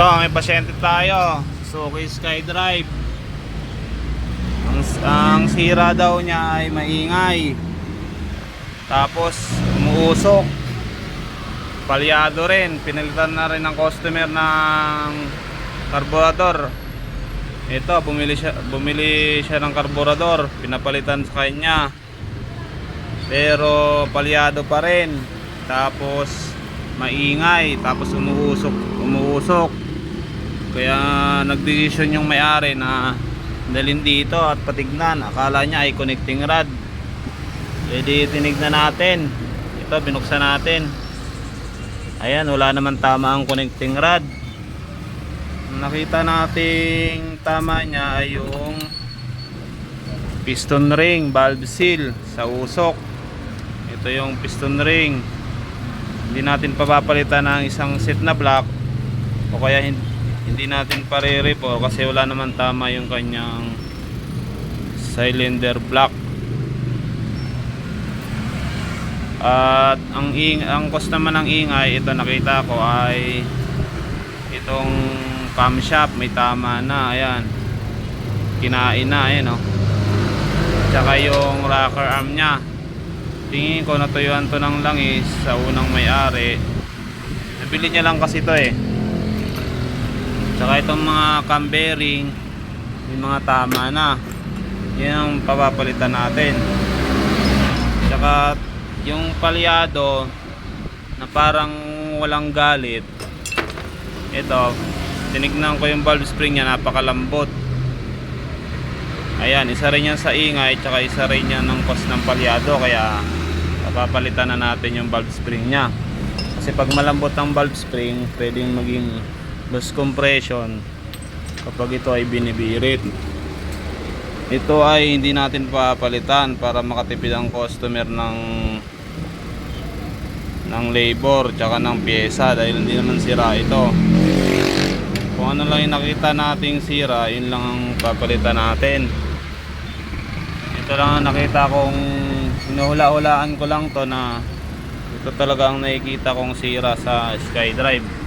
Ito, may pasyente tayo. Suzuki SkyDrive. Ang sira daw niya ay maingay. Tapos umuusok. Palyado rin. Pinalitan na rin ng customer ng karburador. Ito, bumili siya ng karburador. Pinapalitan sa kanya. Pero palyado pa rin. Tapos maingay, tapos umuusok. Kaya nagdesisyon yung may-ari na dalhin dito at patignan. Akala niya ay connecting rod. Pwede tinignan natin. Ito, binuksan natin. Ayan, wala naman tama ang connecting rod. Nakita nating tama niya ay yung piston ring, valve seal sa usok. Ito yung piston ring. Hindi natin papapalitan ng isang set na block, o kaya hindi natin pare-repo kasi wala naman tama yung kanyang cylinder block. At ang cost naman ng ingay, ito nakita ko ay itong camshaft may tama na, ayan, kinain na, ayan, oh. Tsaka yung rocker arm nya, tingin ko natuyuan to ng langis sa unang may-ari. Nabili niya lang kasi ito eh. Tsaka itong mga cam bearing may mga tama na. Yan ang papapalitan natin. Tsaka yung palyado na parang walang galit, ito, tinignan ko yung valve spring nya, napakalambot. Ayan, isa rin yan sa ingay, tsaka isa rin yan ng cost ng palyado. Kaya papalitan na natin yung valve spring nya. Kasi pag malambot ang valve spring, pwedeng maging loss compression kapag ito ay binibirit. Ito ay hindi natin papalitan para makatipid ang customer ng labor tsaka ng pyesa, dahil hindi naman sira ito. Kung ano lang yung nakita nating sira, yun lang ang papalitan natin. Ito lang ang nakita kong, hinuhula-hulaan ko lang to na ito talaga ang nakikita kong sira sa SkyDrive.